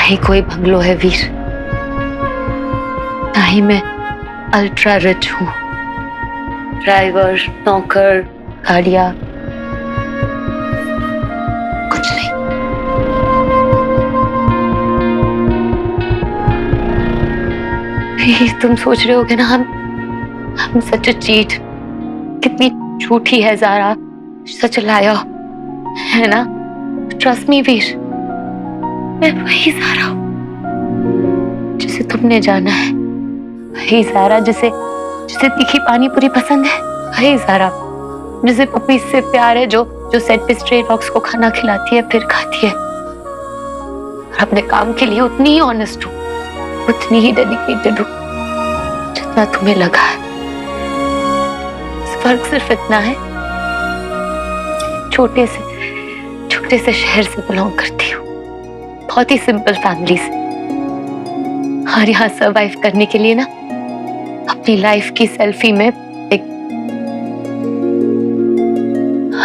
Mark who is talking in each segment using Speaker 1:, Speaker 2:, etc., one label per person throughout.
Speaker 1: ही कोई बंगलो है वीर, ना ही मैं अल्ट्रा रिच हूँ। ड्राइवर, नौकर, गाड़ियां, कुछ नहीं। वीर तुम सोच रहे होगे ना हम सच चीट, कितनी झूठी है ज़ारा, सच लाया है ना। ट्रस्ट मी वीर, मैं वही ज़ारा हूँ जिसे तुमने जाना है, वही ज़ारा जिसे तीखी पानी पूरी पसंद है, वही ज़ारा जिसे पपी से प्यार है, जो सेट पे स्ट्रे डॉग्स को खाना खिलाती है फिर खाती है। और अपने काम के लिए उतनी ही ऑनेस्ट हूँ, उतनी ही डेडिकेटेड हूँ जितना तुम्हें लगा है। फर्क सिर्फ इतना है, छोटे से शहर से बिलोंग करती हूँ, बहुत ही सिंपल फैमिली से। और यहाँ सरवाइव करने के लिए ना अपनी लाइफ की सेल्फी में एक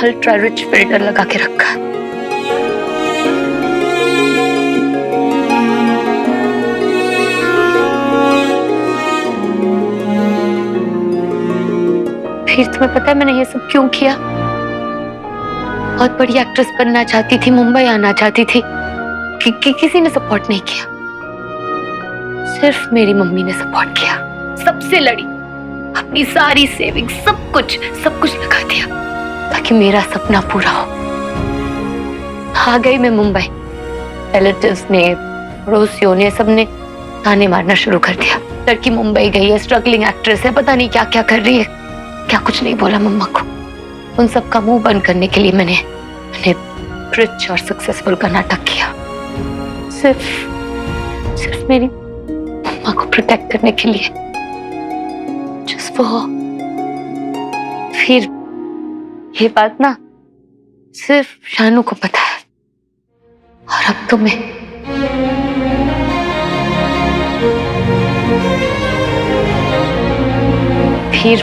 Speaker 1: अल्ट्रा रिच फिल्टर लगा के रखा। फिर तुम्हें पता है मैंने ये सब क्यों किया? बहुत बड़ी एक्ट्रेस बनना चाहती थी, मुंबई आना चाहती थी, किसी ने सपोर्ट नहीं किया, सिर्फ मेरी मम्मी ने सपोर्ट किया। सबसे लड़ी, अपनी सारी सेविंग, सब कुछ लगा दिया ताकि मेरा सपना पूरा हो। आ गई मैं मुंबई, रिलेटिव्स ने, पड़ोसियों ने, सबने ताने मारना शुरू कर दिया। लड़की मुंबई गई है, स्ट्रगलिंग एक्ट्रेस है, पता नहीं क्या क्या कर रही है। क्या कुछ नहीं बोला मम्मा को। उन सब का मुंह बंद करने के लिए मैंने रिच और सक्सेसफुल का नाटक किया, सिर्फ मेरी मम्मा को प्रोटेक्ट करने के लिए। जस्ट वो। फिर ये बात ना सिर्फ शानू को पता है, और अब तुम्हें। फिर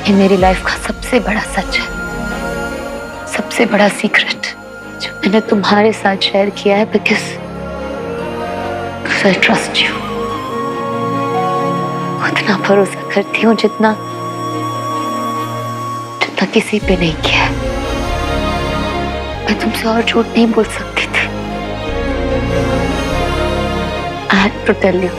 Speaker 1: ये मेरी लाइफ का सबसे बड़ा सच है, सबसे बड़ा सीक्रेट जो मैंने तुम्हारे साथ शेयर किया है, बिकॉज आई ट्रस्ट यू। उतना भरोसा करती हूँ जितना किसी पे नहीं किया है। मैं तुमसे और झूठ नहीं बोल सकती थी। I had to tell you.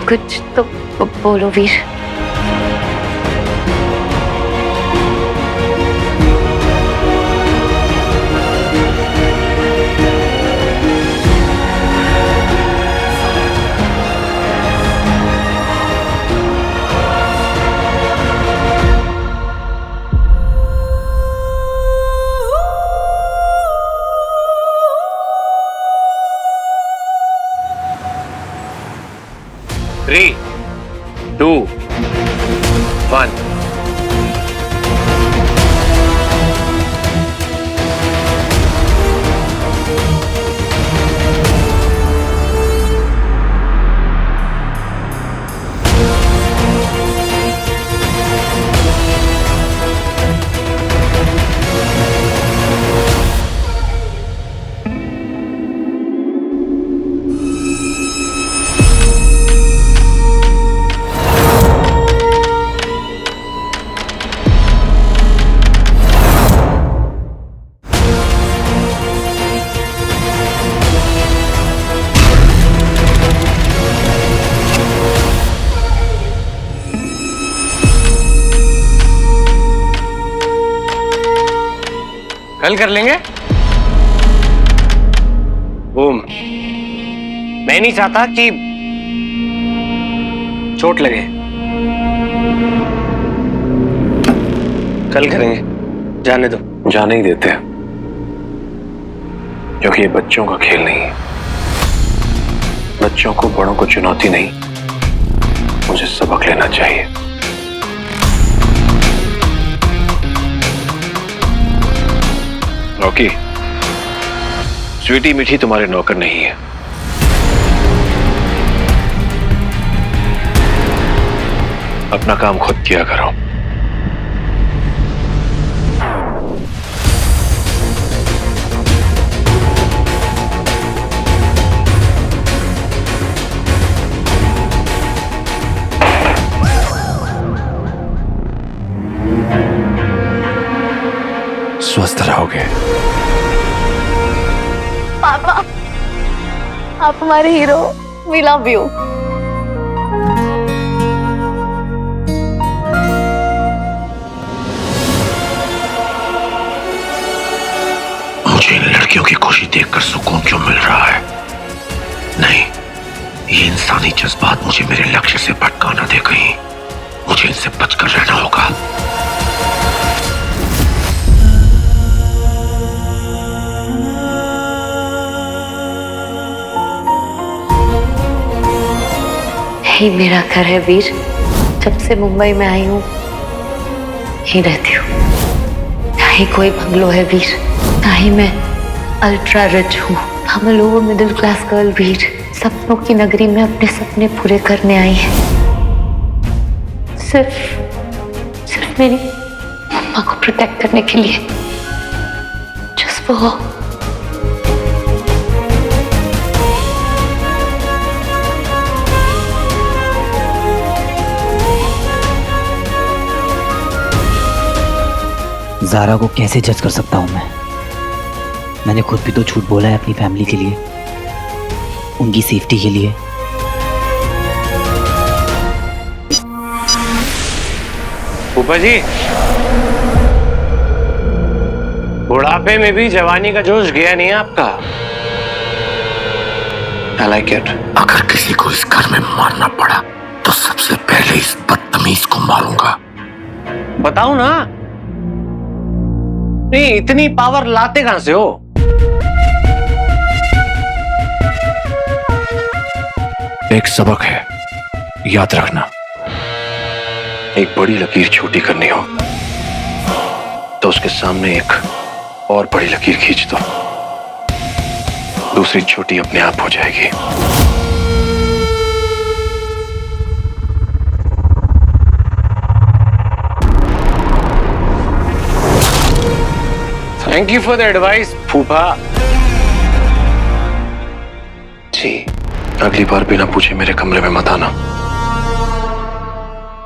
Speaker 1: कुछ तो बोलो वीर।
Speaker 2: Three, 2, 1. कल कर लेंगे। वो मैं नहीं चाहता कि चोट लगे। कल करेंगे, जाने दो।
Speaker 3: जाने ही देते हैं, क्योंकि ये बच्चों का खेल नहीं है। बच्चों को, बड़ों को चुनौती नहीं, मुझे सबक लेना चाहिए। रॉकी, स्वीटी मीठी तुम्हारे नौकर नहीं है। अपना काम खुद किया करो। स्वस्थ रहोगे।
Speaker 1: पापा, आप हमारे हीरो, वी लव यू।
Speaker 3: मुझे इन लड़कियों की खुशी देखकर सुकून क्यों मिल रहा है? नहीं, ये इंसानी जज्बात मुझे मेरे लक्ष्य से भटका न दे कहीं। मुझे इनसे बचकर रहना होगा।
Speaker 1: यही मेरा घर है वीर। जब से मुंबई में आई हूँ यहीं रहती हूँ। ना ही कोई बंगलो है वीर, ना ही मैं अल्ट्रा रिच हूँ। हम लोअर मिडिल क्लास गर्ल वीर, सपनों की नगरी में अपने सपने पूरे करने आई है। सिर्फ मेरी मम्मा को प्रोटेक्ट करने के लिए। जस्ट वो
Speaker 4: ज़ारा को कैसे जज कर सकता हूँ मैं? मैंने खुद भी तो झूठ बोला है अपनी फैमिली के लिए, उनकी सेफ्टी के लिए।
Speaker 2: फूफा जी, बुढ़ापे में भी जवानी का जोश गया नहीं है आपका।
Speaker 3: I like it। अगर किसी को इस घर में मारना पड़ा तो सबसे पहले इस बदतमीज को मारूंगा।
Speaker 2: बताओ ना, नहीं इतनी पावर लाते कहां से हो?
Speaker 3: एक सबक है, याद रखना। एक बड़ी लकीर छोटी करनी हो तो उसके सामने एक और बड़ी लकीर खींच दो, दूसरी छोटी अपने आप हो जाएगी।
Speaker 2: Thank you for the advice फूफा
Speaker 3: जी। अगली बार बिना पूछे मेरे कमरे में मत आना।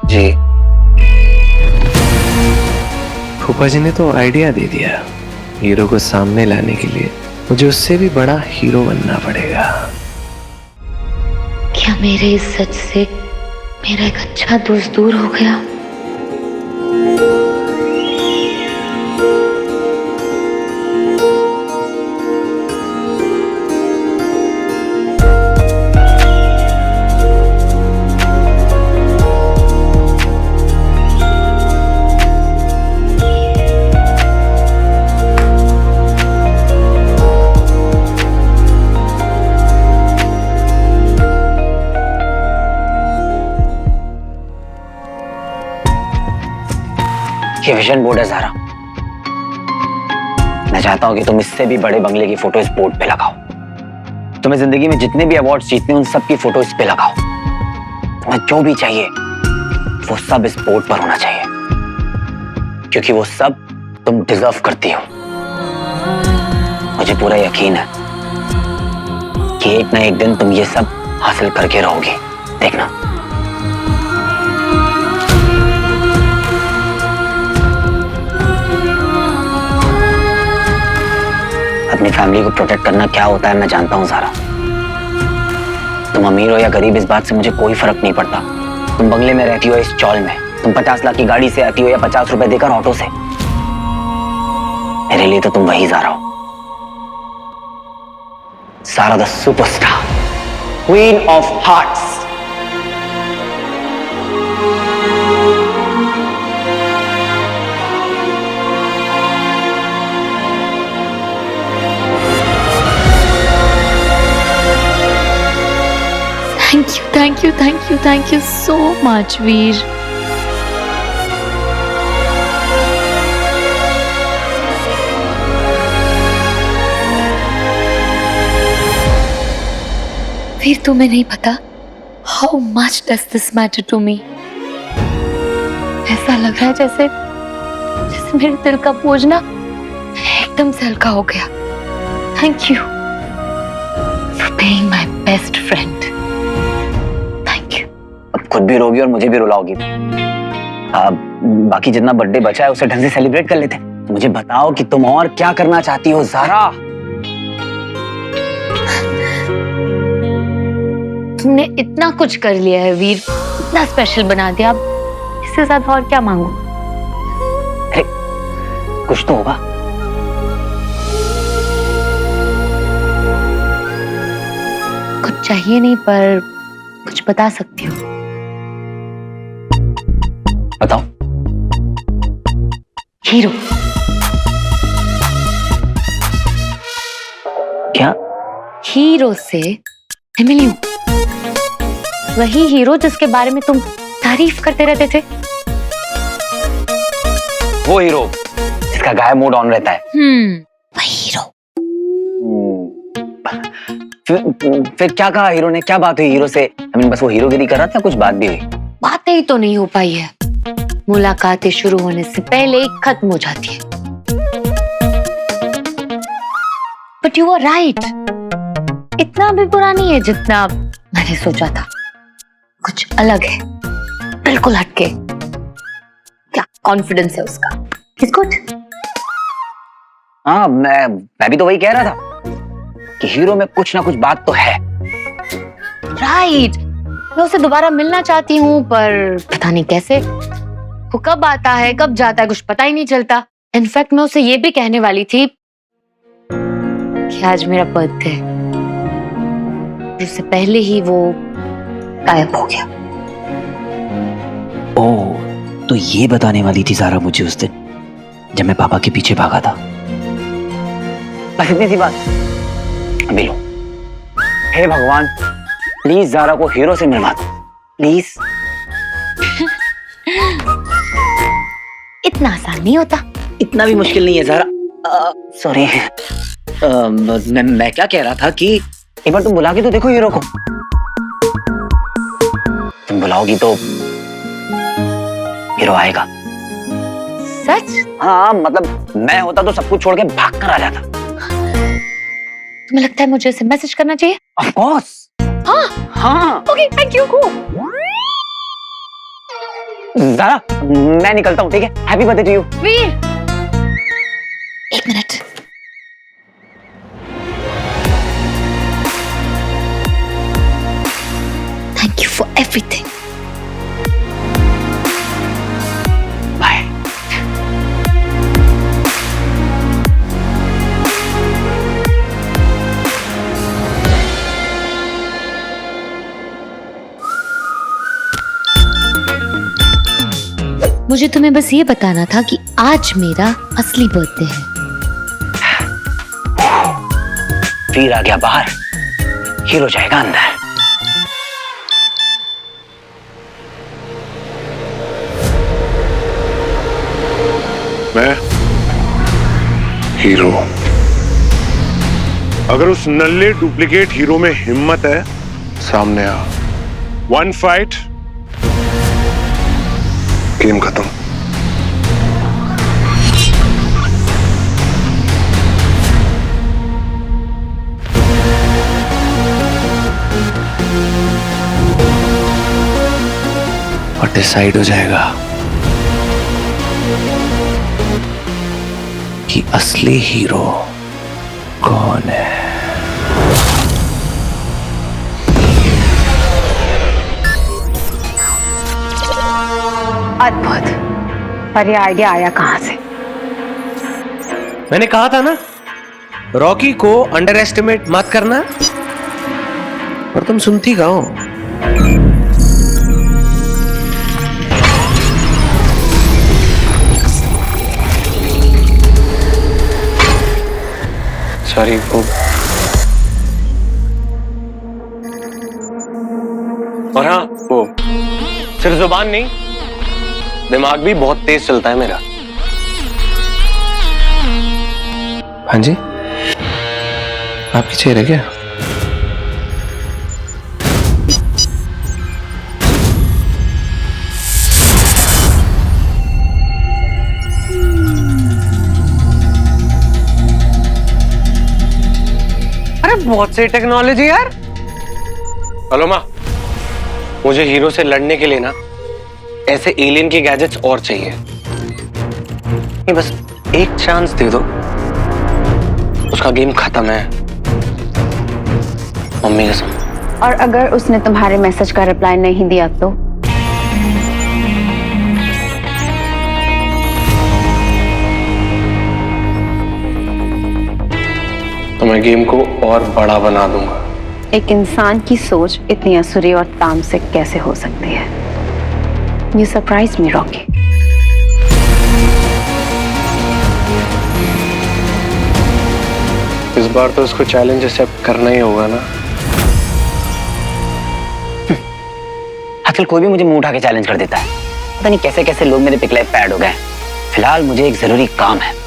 Speaker 2: जी। फूफा जी ने तो आइडिया दे दिया, हीरो को सामने लाने के लिए मुझे उससे भी बड़ा हीरो बनना पड़ेगा।
Speaker 1: क्या मेरे इस सच से मेरा एक अच्छा दोस्त दूर हो गया?
Speaker 4: ये विजन बोर्ड है ज़ारा। मैं चाहता हूं कि तुम इससे भी बड़े बंगले की फोटो इस बोर्ड पे लगाओ। तुम्हें जिंदगी में जितने भी अवार्ड्स जीतने उन सब की फोटो इस पे लगाओ। तुम्हें जो भी चाहिए वो सब इस बोर्ड पर होना चाहिए, क्योंकि वो सब तुम डिजर्व करती हो। मुझे पूरा यकीन है कि एक ना एक दिन तुम ये सब हासिल करके रहोगी, देखना। अपनी फैमिली को प्रोटेक्ट करना क्या होता है मैं जानता हूं ज़ारा। तुम अमीर हो या गरीब इस बात से मुझे कोई फर्क नहीं पड़ता। तुम बंगले में रहती हो इस चौल में, तुम 50 लाख की गाड़ी से आती हो या 50 रुपए देकर ऑटो से, मेरे लिए तो तुम वही ज़ारा हो। Zara the superstar, queen of hearts.
Speaker 5: Thank you so much, Veer.
Speaker 1: फिर तुम्हें नहीं पता how much does this matter to me? ऐसा लग रहा है जैसे जैसे मेरे दिल का बोझ ना एकदम से हल्का हो गया। Thank you for being my best friend. Thank you.
Speaker 4: अब खुद भी रोगी और मुझे भी रुलाओगी। बाकी जितना बर्थडे बचा है उसे ढंग से सेलिब्रेट कर लेते हैं। तो मुझे बताओ कि तुम और क्या करना चाहती हो ज़ारा?
Speaker 1: तुमने इतना कुछ कर लिया है वीर, इतना स्पेशल बना दिया, अब इससे ज्यादा और क्या मांगू?
Speaker 4: अरे कुछ तो होगा।
Speaker 1: कुछ चाहिए नहीं पर कुछ बता सकती हो।
Speaker 4: बताओ।
Speaker 1: हीरो।
Speaker 4: क्या?
Speaker 1: हीरो से मैं मिली हूँ। वही हीरो जिसके बारे में तुम तारीफ करते रहते थे।
Speaker 4: वो हीरो जिसका गायब मूड ऑन रहता है।
Speaker 1: वही हीरो।
Speaker 4: फिर क्या कहा हीरो ने? क्या बात हुई हीरो से? बस वो हीरोगिरी कर रहा था, कुछ बात भी हुई?
Speaker 1: बातें ही तो नहीं हो पाई है। मुलाकातें शुरू होने से पहले ही खत्म हो जाती है। बट यू आर राइट, इतना भी बुरा नहीं है जितना मैंने सोचा था। कुछ अलग है, बिल्कुल हटके। क्या कॉन्फिडेंस है उसका। It's good.
Speaker 4: हाँ, मैं भी तो वही कह रहा था कि हीरो में कुछ ना कुछ बात तो है।
Speaker 1: राइट। मैं उसे दोबारा मिलना चाहती हूँ पर पता नहीं कैसे। वो कब आता है कब जाता है कुछ पता ही नहीं चलता। इनफैक्ट मैं उसे ये भी कहने वाली थी कि आज मेरा बर्थडे है, उससे पहले ही वो गायब हो गया।
Speaker 4: ओह, तो ये बताने वाली थी ज़ारा मुझे उस दिन जब मैं पापा के पीछे भागा था। बस इतनी सी बात। अभी लो। हे भगवान, प्लीज ज़ारा को हीरो से मिलवा दो, प्लीज।
Speaker 1: इतना आसान नहीं होता।
Speaker 4: इतना भी मुश्किल नहीं है ज़ारा। सॉरी। मैं क्या कह रहा था कि एक बार तुम बुला के तो देखो हीरो को। तुम बुलाओगी तो हीरो आएगा।
Speaker 1: सच?
Speaker 4: हाँ, मतलब मैं होता तो सब कुछ छोड़ के भाग कर आ जाता।
Speaker 1: तुम्हें लगता है मुझे उसे मैसेज करना चाहिए?
Speaker 4: Of course. हाँ।
Speaker 1: Okay, thank you.
Speaker 4: ज़ारा, मैं निकलता हूँ, ठीक है? Happy birthday to you.
Speaker 1: Veer, एक मिनट। Thank you for everything.
Speaker 4: Bye.
Speaker 1: मुझे तुम्हें बस ये बताना था कि आज मेरा असली बर्थडे है।
Speaker 4: वीर आ गया बाहर, हीरो जाएगा अंदर।
Speaker 6: मैं हीरो। अगर उस नल्ले डुप्लीकेट हीरो में हिम्मत है, सामने आ। वन फाइट, गेम खत्म।
Speaker 2: और डिसाइड हो जाएगा कि असली हीरो कौन है।
Speaker 1: अद्भुत। पर ये आइडिया आया कहां से?
Speaker 2: मैंने कहा था ना, रॉकी को अंडर एस्टिमेट मत करना। पर तुम सुनती कहाँ हो? सॉरी, वो और हाँ, वो सिर्फ जुबान नहीं, दिमाग भी बहुत तेज चलता है मेरा। हाँ जी, आपकी चेयर है क्या? अरे बहुत सही टेक्नोलॉजी यार। हेलो माँ, मुझे हीरो से लड़ने के लिए ना ऐसे एलियन की गैजेट्स और चाहिए। ये बस एक चांस दे दो, उसका गेम खत्म है, मम्मी कसम।
Speaker 7: और अगर उसने तुम्हारे मैसेज का रिप्लाई नहीं दिया
Speaker 2: तो मैं गेम को और बड़ा बना दूंगा।
Speaker 7: एक इंसान की सोच इतनी असुरी और तामसिक कैसे हो सकती है? You surprised me, Rocky.
Speaker 2: इस बार तो उसको चैलेंज एक्सेप्ट करना ही होगा ना।
Speaker 4: आजकल कोई भी मुझे मुंह उठा के चैलेंज कर देता है। पता नहीं कैसे कैसे लोग मेरे पिक लाइफ पे ऐड हो गए। फिलहाल मुझे एक जरूरी काम है।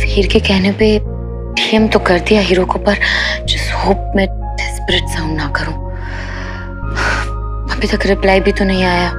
Speaker 1: वीर के कहने पे डीएम तो कर दिया हीरो को, पर जिस होप में डेस्परेट साउंड ना करूं। अभी तक रिप्लाई भी तो नहीं आया।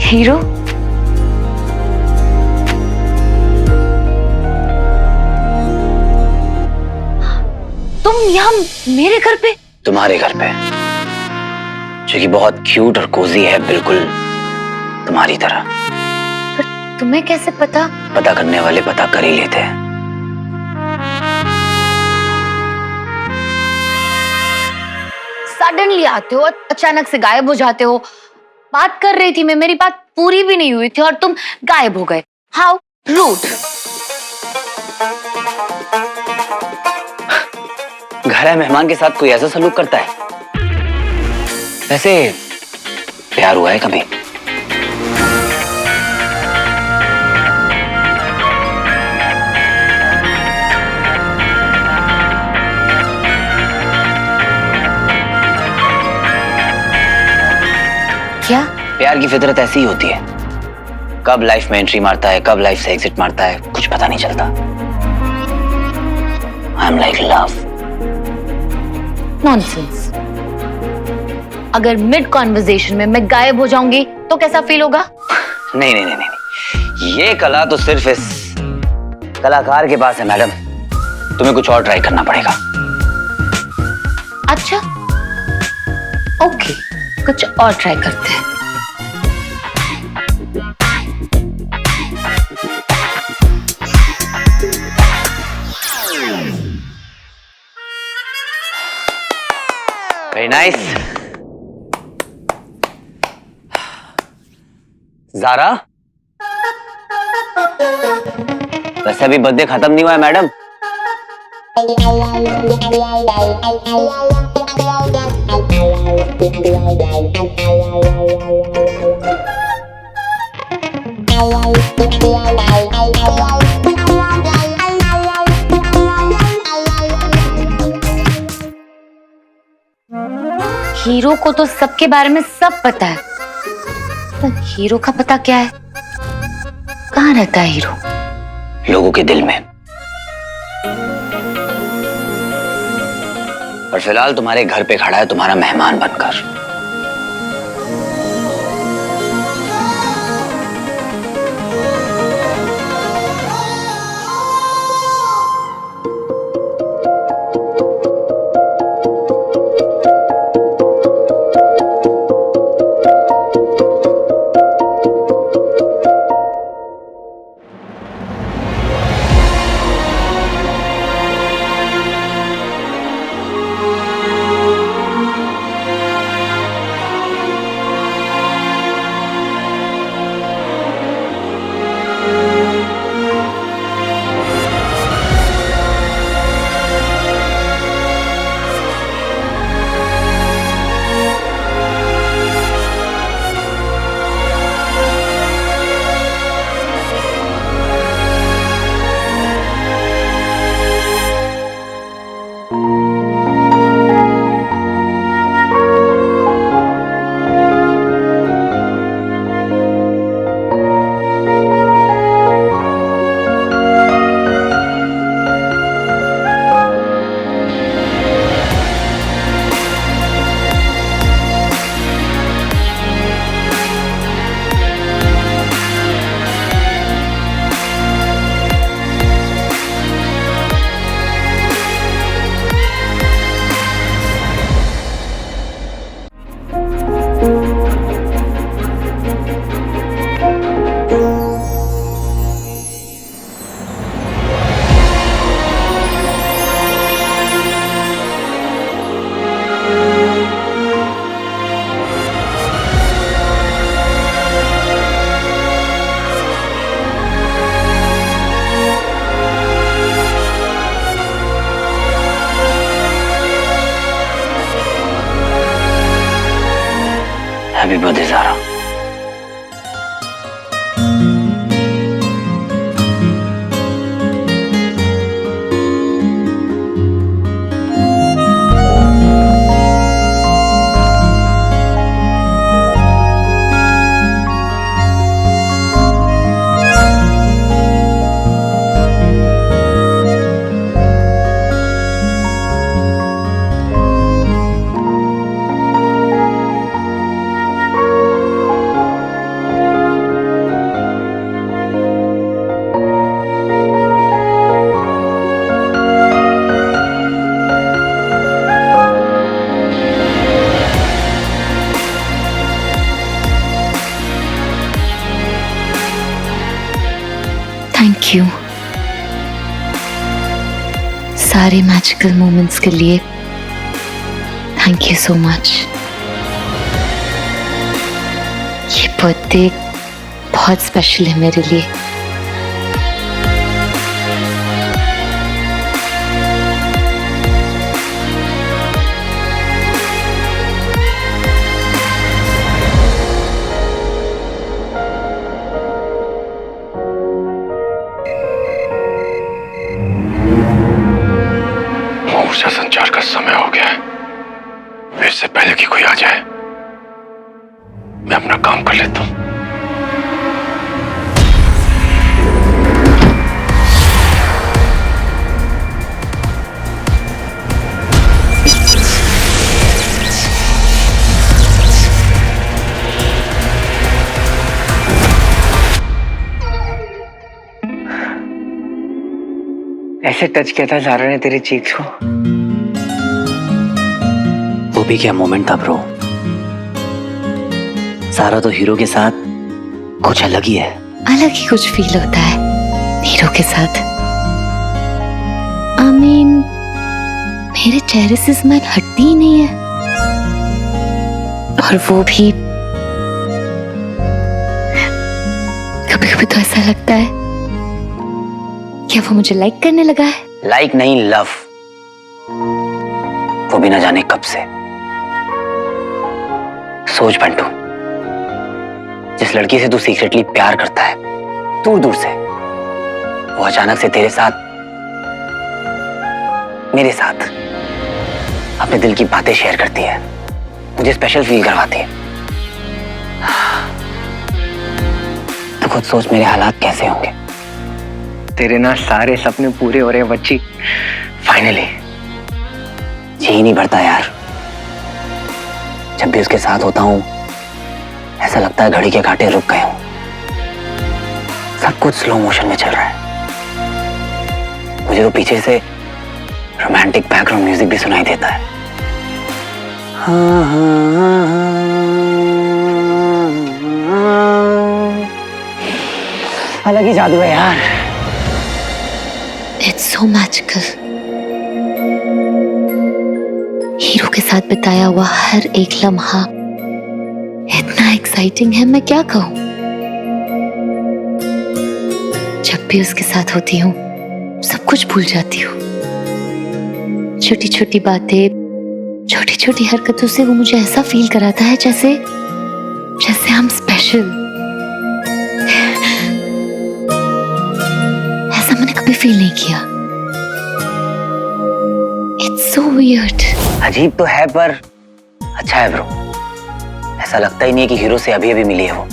Speaker 1: हीरो, तुम यहाँ मेरे घर पे?
Speaker 4: तुम्हारे घर पे, जो कि बहुत क्यूट और कोजी है, बिल्कुल तुम्हारी तरह।
Speaker 1: पर तुम्हें कैसे पता?
Speaker 4: पता करने वाले पता कर ही लेते हैं।
Speaker 1: सडनली आते हो, अचानक से गायब हो जाते हो। बात कर रही थी मैं, मेरी बात पूरी भी नहीं हुई थी और तुम गायब हो गए। How rude.
Speaker 4: घर है, मेहमान के साथ कोई ऐसा सलूक करता है? वैसे प्यार हुआ है कभी?
Speaker 1: क्या?
Speaker 4: प्यार की फितरत ऐसी ही होती है, कब लाइफ में एंट्री मारता है, कब लाइफ से एग्जिट मारता है, कुछ पता नहीं चलता। I am like love.
Speaker 1: Nonsense. अगर मिड कॉन्वर्सेशन में मैं गायब हो जाऊंगी तो कैसा फील होगा?
Speaker 4: नहीं नहीं नहीं नहीं, ये कला तो सिर्फ इस कलाकार के पास है मैडम। तुम्हें कुछ और ट्राई करना पड़ेगा।
Speaker 1: अच्छा, ओके, कुछ और ट्राई करते हैं।
Speaker 4: Very nice. ज़ारा, वैसे अभी बर्थडे खत्म नहीं हुआ है मैडम।
Speaker 1: हीरो को तो सबके बारे में सब पता है, पर हीरो का पता क्या है? कहाँ रहता है हीरो?
Speaker 4: लोगों के दिल में। और फिलहाल तुम्हारे घर पे खड़ा है, तुम्हारा मेहमान बनकर।
Speaker 5: थैंक यू सारे मैजिकल मोमेंट्स के लिए। Thank you so much. ये बर्थडे बहुत स्पेशल है मेरे लिए।
Speaker 3: ऊर्जा संचार का समय हो गया है। इससे पहले कि कोई आ जाए मैं अपना काम कर लेता हूं।
Speaker 4: ऐसे टच किया था सारा ने तेरे चीक्स को। वो भी क्या मोमेंट था ब्रो। सारा तो हीरो के साथ कुछ अलग ही है।
Speaker 5: अलग ही कुछ फील होता है हीरो के साथ। I mean, मेरे चेहरे से स्माइल हटती ही नहीं है। और वो भी कभी कभी तो ऐसा लगता है क्या वो मुझे लाइक करने लगा है।
Speaker 4: लाइक नहीं, लव। वो भी ना जाने कब से। सोच बंटू, जिस लड़की से तू सीक्रेटली प्यार करता है दूर दूर से, वो अचानक से तेरे साथ, मेरे साथ अपने दिल की बातें शेयर करती है, मुझे स्पेशल फील करवाती है। तो खुद सोच मेरे हालात कैसे होंगे। तेरे ना सारे सपने पूरे हो रहे हैं बच्ची। फाइनली जी नहीं भरता यार। जब भी उसके साथ होता हूं ऐसा लगता है घड़ी के कांटे रुक गए हों। सब कुछ स्लो मोशन में चल रहा है। मुझे तो पीछे से रोमांटिक बैकग्राउंड म्यूजिक भी सुनाई देता है। अलग ही जादू है यार।
Speaker 5: It's so magical. हीरो के साथ बिताया हुआ हर एक लम्हा इतना एक्साइटिंग है, मैं क्या कहूं। जब भी उसके साथ होती हूँ सब कुछ भूल जाती हूँ। छोटी छोटी बातें, छोटी छोटी हरकतों से वो मुझे ऐसा फील कराता है जैसे जैसे हम स्पेशल। ऐसा मैंने कभी फील नहीं किया। It's so weird.
Speaker 4: अजीब तो है पर अच्छा है ब्रो। ऐसा लगता ही नहीं है कि हीरो से अभी अभी मिली है वो।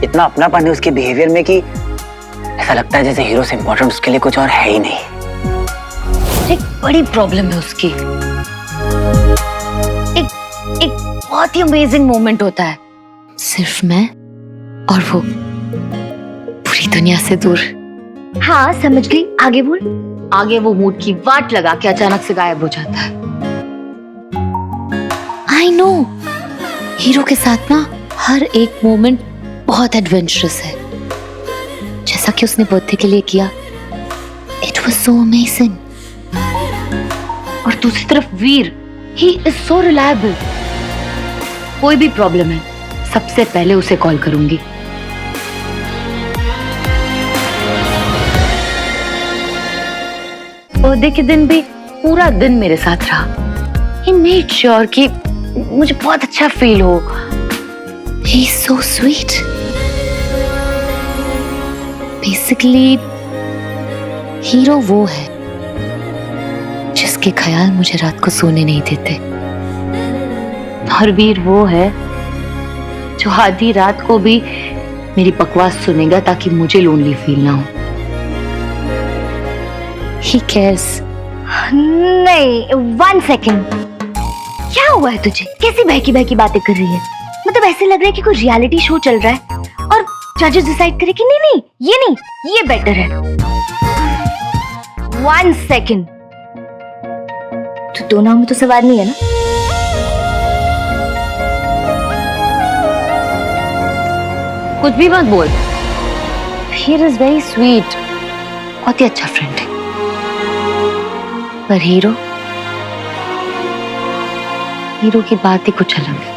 Speaker 4: इतना अपनापन है उसके बिहेवियर में कि ऐसा लगता है जैसे हीरो से इम्पोर्टेंट उसके लिए कुछ और है ही नहीं।
Speaker 5: एक बड़ी प्रॉब्लम है उसकी। एक बहुत ही अमेजिंग मोमेंट होता है, सिर्फ मैं और वो, पूरी दुनिया से दूर। हाँ समझ गई, आगे बोल। आगे वो मूड की वाट लगा के अचानक से गायब हो जाता है। आई नो, हीरो के साथ ना हर एक मोमेंट बहुत एडवेंचरस है, जैसा कि उसने बर्थडे के लिए किया। It was so amazing. और दूसरी तरफ वीर, ही इज सो रिलायबल। कोई भी प्रॉब्लम है सबसे पहले उसे कॉल करूंगी। बर्थडे के दिन भी पूरा दिन मेरे साथ रहा। He made sure कि मुझे बहुत अच्छा फील हो। He is so sweet. Basically, hero वो है जिसके ख्याल मुझे रात को सोने नहीं देते, और वीर वो है जो आधी रात को भी मेरी बकवास सुनेगा ताकि मुझे लोनली फील ना हो। He cares.
Speaker 1: नहीं, 1 सेकेंड। क्या हुआ है तुझे? कैसी बहकी बहकी बातें कर रही है? मतलब ऐसे लग रहा है कि कोई रियलिटी शो चल रहा है और जजेस डिसाइड करे कि नहीं, ये बेटर है। 1 सेकेंड। तो 2 नाव में तो सवार नहीं है ना? कुछ भी मत बोल। He is very sweet.
Speaker 5: बहुत ही अच्छा फ्रेंड है, पर हीरो की बात ही कुछ अलग है।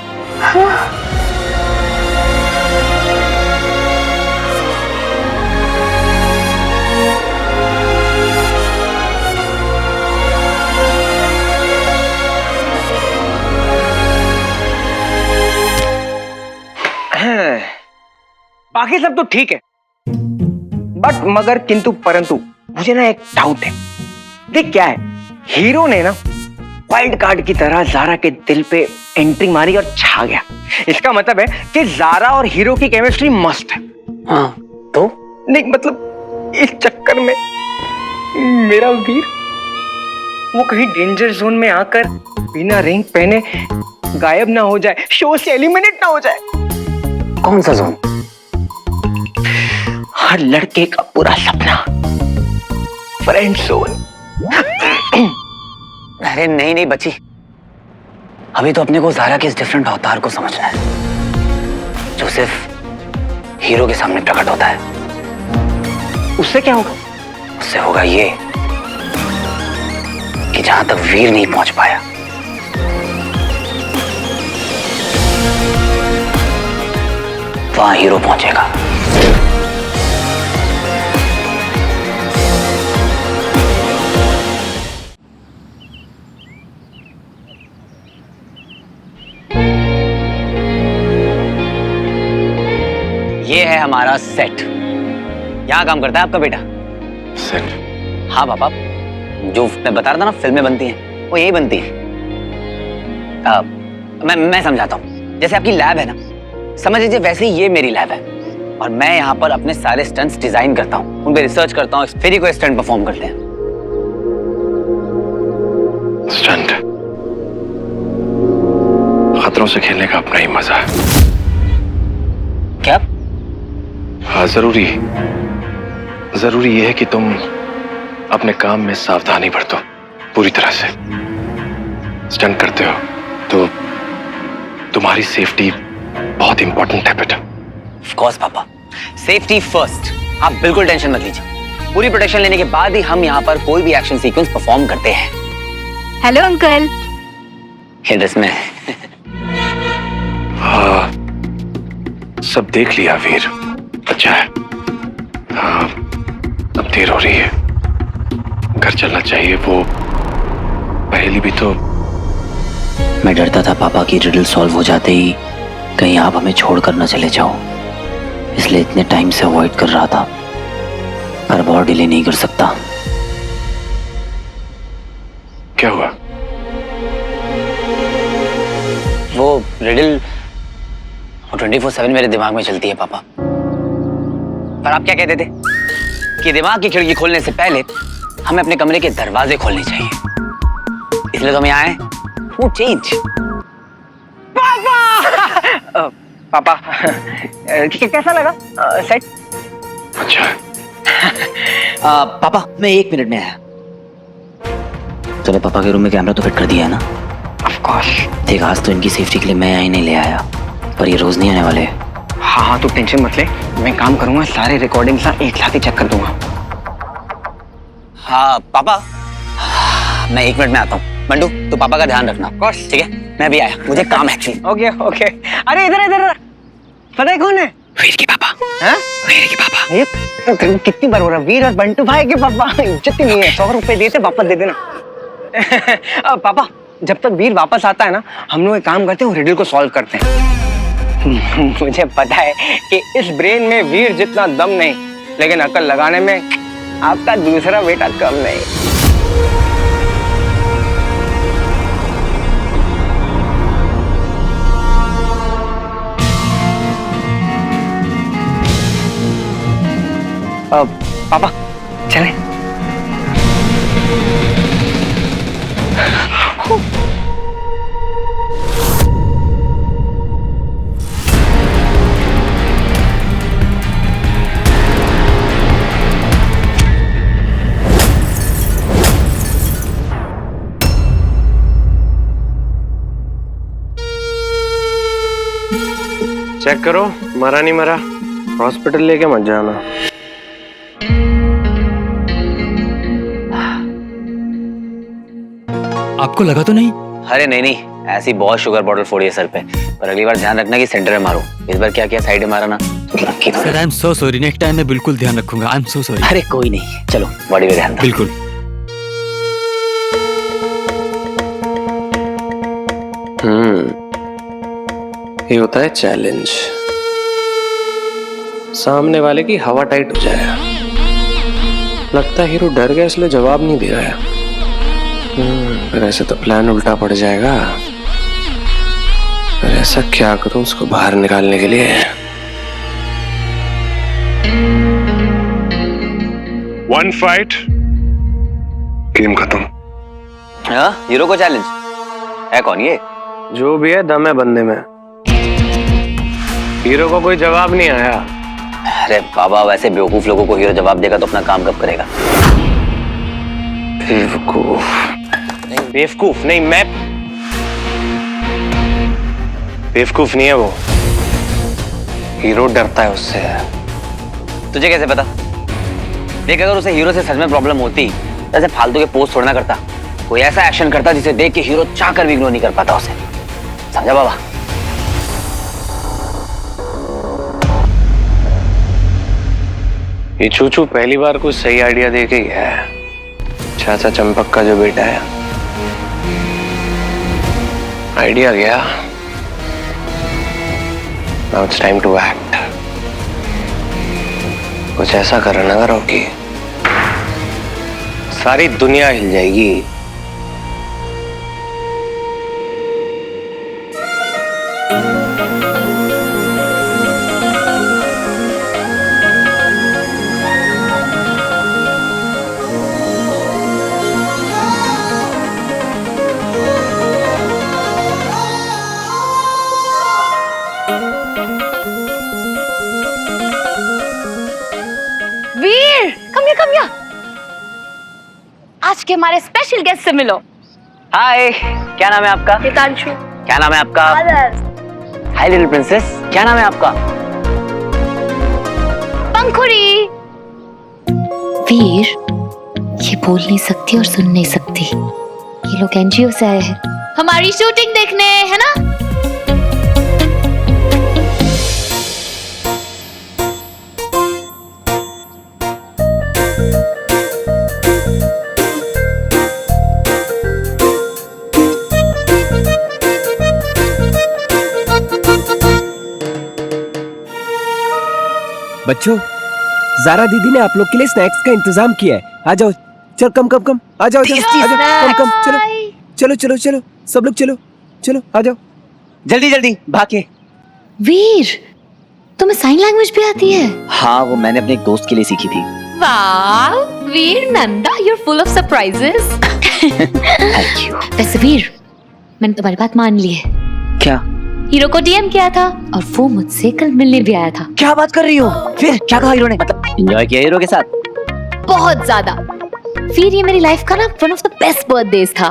Speaker 2: बाकी सब तो ठीक है, बट मगर किंतु परंतु मुझे ना एक डाउट है। देख क्या है, हीरो ने ना वाइल्ड कार्ड की तरह जारा के दिल पे एंट्री मारी और छा गया। इसका मतलब है कि जारा और हीरो की केमिस्ट्री मस्त है।
Speaker 4: हाँ तो
Speaker 2: नहीं मतलब इस चक्कर में मेरा वीर वो कहीं डेंजर जोन में आकर बिना रिंग पहने गायब ना हो जाए, शो से एलिमिनेट ना हो जाए।
Speaker 4: कौन सा जोन?
Speaker 2: हर लड़के का पूरा सपना, फ्रेंड जोन।
Speaker 4: अरे नहीं नहीं बच्ची, अभी तो अपने को जारा के इस डिफरेंट अवतार को समझना है जो सिर्फ हीरो के सामने प्रकट होता है।
Speaker 2: उससे क्या होगा?
Speaker 4: उससे होगा ये कि जहां तक वीर नहीं पहुंच पाया, वहां हीरो पहुंचेगा। ये है हमारा सेट। यहां काम करता है आपका बेटा।
Speaker 3: सेट?
Speaker 4: हाँ पापा, जो मैं बता रहा था ना फिल्में बनती हैं वो यही बनती हैं। मैं समझाता हूँ। जैसे आपकी लैब है ना, समझ लीजिए वैसे ही ये मेरी लैब है, और मैं यहाँ पर अपने सारे स्टंट्स डिजाइन करता हूँ, उन पे रिसर्च करता हूँ, फिर ही कोई स्टंट परफॉर्म करते हैं।
Speaker 3: स्टंट? खतरों से खेलने का अपना ही मजा है।
Speaker 4: क्या?
Speaker 3: हाँ जरूरी ये है कि तुम अपने काम में सावधानी बरतो पूरी तरह से। स्टंट करते हो तो तुम्हारी सेफ्टी बहुत इंपॉर्टेंट है बेटा।
Speaker 4: ऑफ कोर्स पापा, सेफ्टी फर्स्ट। आप बिल्कुल टेंशन मत लीजिए, पूरी प्रोटेक्शन लेने के बाद ही हम यहाँ पर कोई भी एक्शन सीक्वेंस परफॉर्म करते हैं।
Speaker 5: Hello uncle.
Speaker 4: ये इसमें
Speaker 3: हाँ सब देख लिया वीर, अच्छा है। हाँ अब देर हो रही है, घर चलना चाहिए। वो पहली भी तो
Speaker 4: मैं डरता था पापा की रिडल सॉल्व हो जाते ही कहीं आप हमें छोड़कर न चले जाओ, इसलिए इतने टाइम से अवॉइड कर रहा था, पर अब और डिले नहीं कर सकता।
Speaker 3: क्या हुआ?
Speaker 4: वो रिडल 24/7 मेरे दिमाग में चलती है पापा। पर आप क्या कहते थे कि दिमाग की खिड़की खोलने से पहले हमें अपने कमरे के दरवाजे खोलने चाहिए, इसलिए तो हम यहाँ आए। वो चेंज
Speaker 2: पापा कैसा लगा सेट?
Speaker 3: अच्छा है।
Speaker 4: पापा मैं 1 मिनट में आया। चलो पापा के रूम में कैमरा तो फिट कर दिया है ना?
Speaker 2: Of course.
Speaker 4: देख आज तो इनकी सेफ्टी के लिए मैं ही नहीं ले आया, पर ये रोज नहीं आने वाले।
Speaker 2: हाँ तू टेंशन मत ले, मैं काम करूंगा, सारे रिकॉर्डिंग्स एक साथ ही चेक कर दूंगा।
Speaker 4: हाँ पापा मैं 1 मिनट में आता हूँ। बंडू तो पापा का ध्यान रखना। ठीक है मैं भी आया, मुझे काम है एक्चुअली।
Speaker 2: ओके। अरे इधर पता है कौन है?
Speaker 4: वीर के पापा।
Speaker 2: हाँ?
Speaker 4: वीर के पापा।
Speaker 2: ये कितनी बार हो रहा है, वीर और बंटू भाई के पापा। इज्जत ही नहीं है, 100 रुपए देते वापस दे देना। पापा जब तक वीर वापस आता है ना, हम लोग एक काम करते हैं, रिडल को सॉल्व करते हैं। मुझे पता है कि इस ब्रेन में वीर जितना दम नहीं, लेकिन अकल लगाने में आपका दूसरा बेटा कम नहीं। पापा चले। चेक करो, मरा नहीं मरा, हॉस्पिटल लेके मत जाना।
Speaker 8: आपको लगा तो नहीं?
Speaker 4: अरे नहीं नहीं, ऐसी बहुत शुगर बॉटल फोड़ी है सर पे, पर अगली बार ध्यान रखना कि सेंटर में मारो। इस बार क्या किया, साइड में मारा ना तो lucky.
Speaker 8: Sir I am so sorry, next time मैं बिल्कुल ध्यान रखूंगा। I am so sorry.
Speaker 4: अरे कोई नहीं, चलो बॉडी पे ध्यान दो।
Speaker 8: बिल्कुल।
Speaker 2: ये होता है चैलेंज, सामने वाले की हवा टाइट हो जाए। लगता है हीरो डर गया इसलिए जवाब नहीं दे रहा है। पर ऐसे तो प्लान उल्टा पड़ जाएगा। पर ऐसा क्या करूं उसको बाहर निकालने के लिए?
Speaker 6: वन फाइट, गेम खत्म।
Speaker 4: हाँ, हीरो को चैलेंज है। कौन ये?
Speaker 2: जो भी है दम है बंदे में। हीरो को कोई जवाब नहीं आया।
Speaker 4: अरे बाबा, वैसे बेवकूफ लोगों को हीरो जवाब देगा तो अपना काम कब करेगा?
Speaker 2: बेवकूफ नहीं, बेवकूफ नहीं, मैं बेवकूफ नहीं है वो। हीरो डरता है उससे।
Speaker 4: तुझे कैसे पता? देख, अगर उसे हीरो से सच में प्रॉब्लम होती तो ऐसे फालतू के पोस्ट छोड़ना करता, कोई ऐसा एक्शन करता जिसे देख के हीरो चाहकर भी इग्नोर नहीं कर पाता उसे। समझा बाबा?
Speaker 2: ये चूचू पहली बार कुछ सही आइडिया दे के गया है। चाचा चंपक का जो बेटा है, आइडिया गया। Now it's time to act. कुछ ऐसा करना ना रॉकी, सारी दुनिया हिल जाएगी।
Speaker 1: वीर, कम या। आज के हमारे स्पेशल गेस्ट से मिलो।
Speaker 4: हाय, क्या नाम है आपका?
Speaker 1: हितांशु।
Speaker 4: क्या नाम है आपका? हाय लिटिल प्रिंसेस, क्या नाम है आपका?
Speaker 1: पंखुड़ी।
Speaker 5: वीर, ये बोल नहीं सकती और सुन नहीं सकती। ये लोग एनजीओ से आए हैं
Speaker 1: हमारी शूटिंग देखने, है ना?
Speaker 9: बच्चों, जारा दीदी ने आप लोग के लिए स्नैक्स का इंतजाम किया है। आ जाओ, चल कम कम कम, आ जाओ, कम कम, चलो चलो चलो चलो, सब लोग चलो चलो, आ जाओ
Speaker 4: जल्दी जल्दी भागे।
Speaker 5: वीर, तुम्हें साइन लैंग्वेज भी आती है?
Speaker 4: हाँ, वो मैंने अपने एक दोस्त के लिए सीखी थी।
Speaker 1: वाह, Veer Nanda, you're full of surprises.
Speaker 4: Thank you.
Speaker 5: वैसे वीर, मैंने तुम्हारी बात मान ली है।
Speaker 4: क्या?
Speaker 5: हीरो को डीएम किया था और वो मुझसे कल मिलने भी आया था।
Speaker 4: क्या बात कर रही हो? फिर क्या कहा हीरो ने? मतलब एंजॉय किया हीरो के साथ?
Speaker 5: बहुत ज्यादा। फिर ये मेरी लाइफ का ना one of the best birthdays था।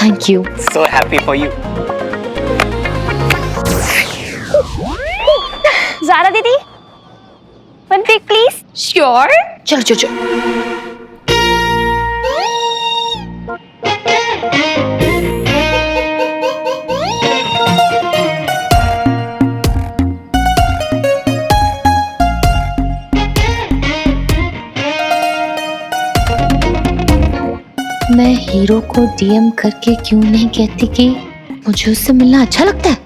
Speaker 5: Thank you.
Speaker 4: So happy for you.
Speaker 1: Zara दीदी, one pic please. Sure.
Speaker 5: चलो चलो चलो। मैं हीरो को डीएम करके क्यों नहीं कहती कि मुझे उससे मिलना अच्छा लगता है?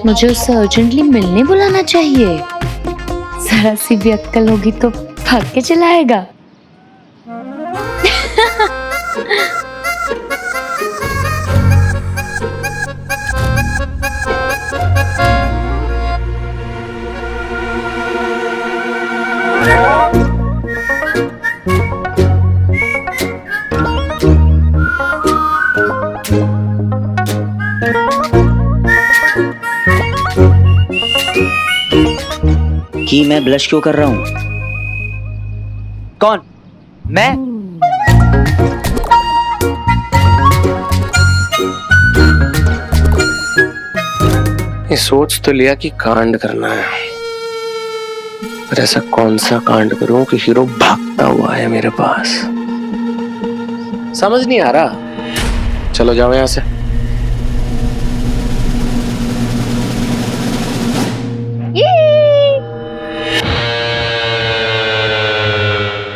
Speaker 5: मुझे उससे अर्जेंटली मिलने बुलाना चाहिए। जरा सी भी अक्कल होगी तो भाग के चला आएगा।
Speaker 4: कि मैं ब्लश क्यों कर रहा हूं? कौन? मैं?
Speaker 2: ये सोच तो लिया कि कांड करना है, पर ऐसा कौन सा कांड करूं कि हीरो भागता हुआ है मेरे पास। समझ नहीं आ रहा। चलो जाओ यहां से।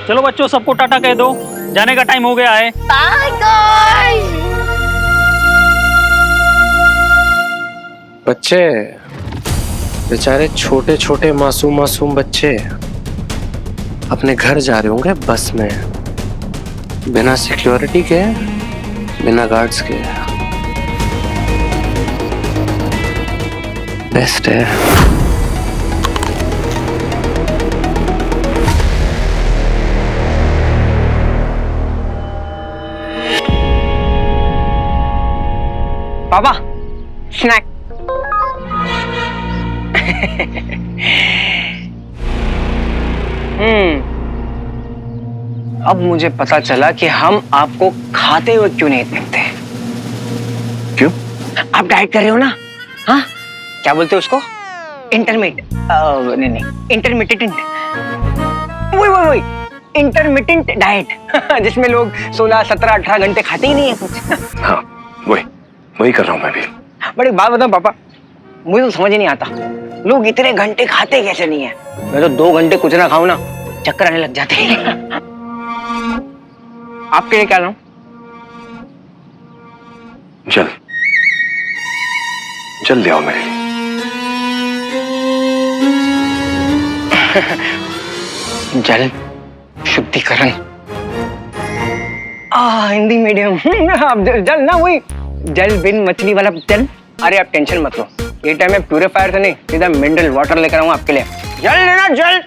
Speaker 10: चलो बच्चों, सबको टाटा कह दो, जाने का टाइम हो गया है।
Speaker 1: Bye guys.
Speaker 2: बच्चे बेचारे छोटे छोटे मासूम मासूम बच्चे अपने घर जा रहे होंगे बस में, बिना सिक्योरिटी के, बिना गार्ड्स के। बेस्ट है।
Speaker 4: पापा स्नैक। अब मुझे पता चला कि हम आपको खाते हुए क्यों नहीं देखते।
Speaker 3: क्यों?
Speaker 4: आप डाइट कर रहे हो ना? हाँ, क्या बोलते हैं उसको? नहीं इंटरमिटेंट, वही इंटरमिटेंट डाइट जिसमें लोग 16, 17, 18 घंटे खाते ही नहीं है कुछ।
Speaker 3: हाँ, वही कर रहा हूं मैं भी।
Speaker 4: बड़ी बात बताऊं पापा, मुझे तो समझ ही नहीं आता लोग इतने घंटे खाते कैसे नहीं है। मैं तो 2 घंटे कुछ ना खाऊं ना, चक्कर आने लग जाते हैं। आपके लिए क्या लाऊं?
Speaker 3: जल आओ मेरे लिए।
Speaker 4: जल शुद्धिकरण, हिंदी मीडियम। जल ना, वही जल बिन मछली वाला जल। अरे आप टेंशन मत लो, ये टाइम में प्यूरिफायर से नहीं, सीधा मिनरल वाटर लेकर आऊंगा आपके लिए। जल लेना, जल।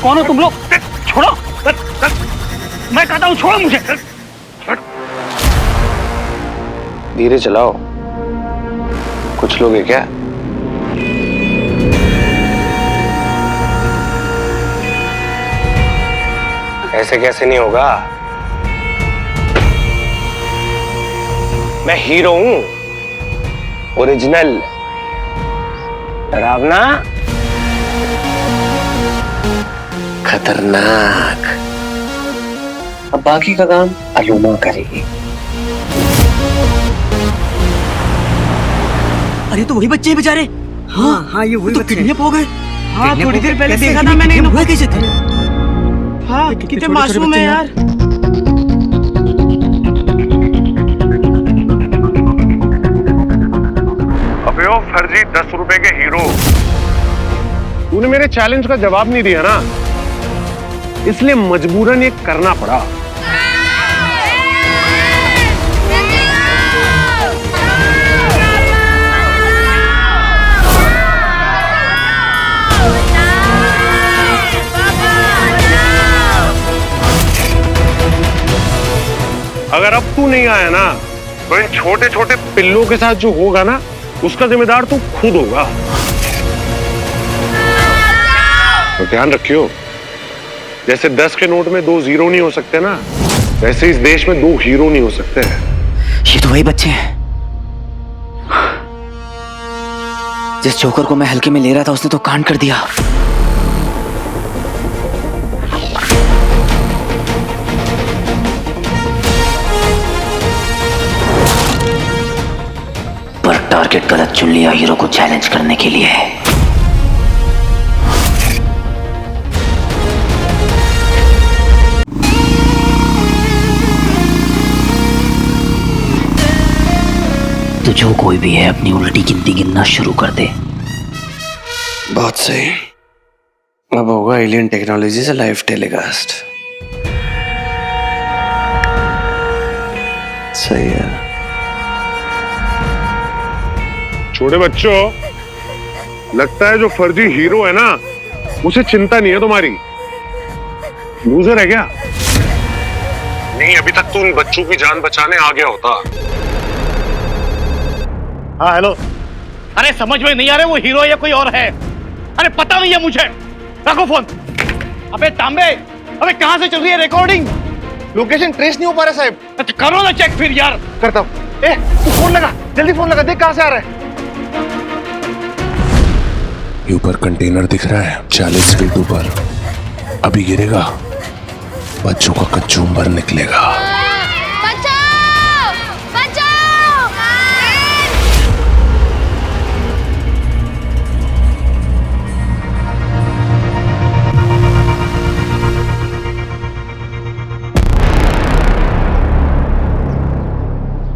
Speaker 10: कौन हो तुम लोग? छोड़ो, मैं कहता हूँ छोड़ो मुझे।
Speaker 2: धीरे चलाओ, कुछ लोग है क्या? ऐसे कैसे नहीं होगा? मैं हीरो हूं, ओरिजिनल।
Speaker 4: डरावना,
Speaker 2: खतरनाक। अब बाकी का काम अलोमा करेगी।
Speaker 8: अरे तो वही बच्चे हैं बेचारे। हाँ, ये वही बच्चे किडनैप हो गए।
Speaker 10: हाँ, थोड़ी देर पहले देखा था मैंने।
Speaker 8: हुए कैसे थे?
Speaker 10: हाँ, कितने मासूम है यार।
Speaker 6: अबे ओ फर्जी 10 रुपए के हीरो, तूने मेरे चैलेंज का जवाब नहीं दिया ना, इसलिए मजबूरन ये करना पड़ा। अगर अब तू नहीं आया ना, तो इन छोटे छोटे पिल्लों के साथ जो होगा ना, उसका जिम्मेदार तू खुद होगा। तो ध्यान रखियो, जैसे 10 के नोट में 2 जीरो नहीं हो सकते ना, वैसे इस देश में 2 हीरो नहीं हो सकते।
Speaker 8: ये तो वही बच्चे हैं जिस जोकर को मैं हल्के में ले रहा था, उसने तो कांड कर दिया।
Speaker 4: पर टारगेट गलत चुन लिया हीरो को चैलेंज करने के लिए। तो जो कोई भी है अपनी उल्टी गिनती गिनना शुरू कर दे।
Speaker 2: बहुत सही। अब होगा एलियन टेक्नोलॉजी से लाइव टेलीकास्ट। सही है।
Speaker 6: छोटे बच्चों, लगता है जो फर्जी हीरो है ना, उसे चिंता नहीं है तुम्हारी। लूजर है क्या? नहीं, अभी तक तो उन बच्चों की जान बचाने आ गया होता।
Speaker 10: हाँ हेलो। अरे समझ में नहीं आ रहे वो हीरो या कोई और है। अरे पता नहीं है मुझे। रखो फोन। अबे तांबे, अबे कहां से चल रही है रिकॉर्डिंग?
Speaker 6: लोकेशन ट्रेस नहीं हो पा रहा साहब।
Speaker 10: अच्छा करो ना चेक फिर यार।
Speaker 6: करता हूँ। तू फोन लगा, जल्दी फोन लगा, देख कहां से आ रहा है।
Speaker 3: ऊपर कंटेनर दिख रहा है 40 फीट ऊपर, अभी गिरेगा, बच्चों का कचूम्बर निकलेगा।
Speaker 5: बचाओ! बचाओ!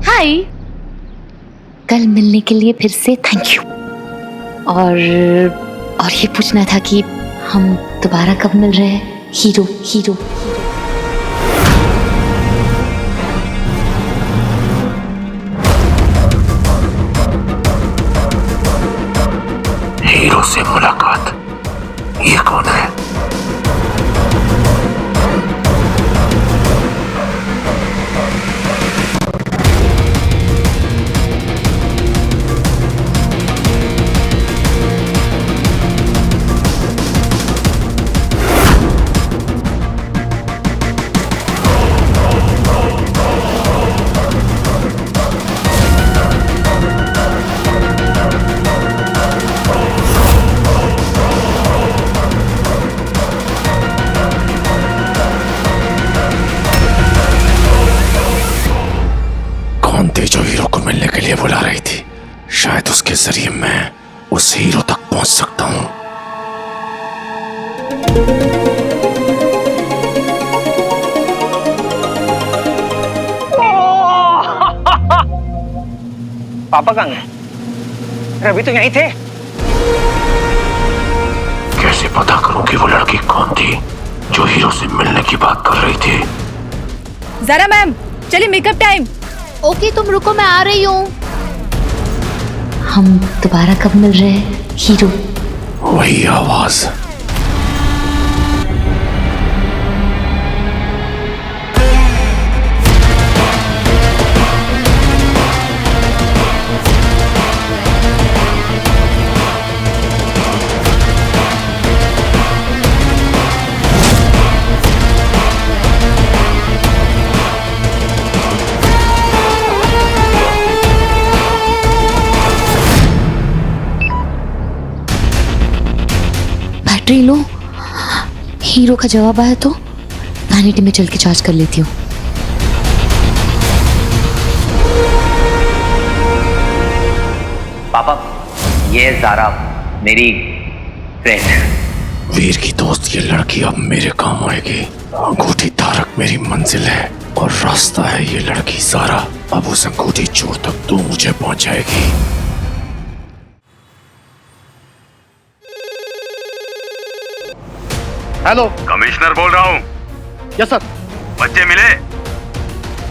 Speaker 5: हाय, कल मिलने के लिए फिर से थैंक यू। और ये पूछना था कि हम दोबारा कब मिल रहे हैं हीरो हीरो।
Speaker 3: हीरो से मुलाकात, ये कौन है? जो हीरो को मिलने के लिए बुला रही थी, शायद उसके जरिए मैं उस हीरो तक पहुंच सकता हूं।
Speaker 10: पापा कहाँ गए? अरे अभी तो यहीं थे।
Speaker 3: कैसे पता करूं कि वो लड़की कौन थी जो हीरो से मिलने की बात कर रही थी?
Speaker 11: ज़ारा मैम, चलिए मेकअप टाइम।
Speaker 5: ओके तुम रुको, मैं आ रही हूँ। हम दोबारा कब मिल रहे हैं हीरो?
Speaker 3: वही आवाज।
Speaker 5: Battery low. हीरो का जवाब आया तो वैनिटी में चल के चार्ज कर लेती हूँ।
Speaker 4: पापा, ये ज़ारा मेरी फ्रेंड।
Speaker 3: वीर की दोस्त ये लड़की अब मेरे काम आएगी। अंगूठी धारक मेरी मंजिल है और रास्ता है ये लड़की ज़ारा। अब उस अंगूठी चोर तक तो मुझे पहुंचाएगी।
Speaker 10: हेलो,
Speaker 6: कमिश्नर बोल रहा हूँ।
Speaker 10: Yes sir.
Speaker 6: बच्चे मिले?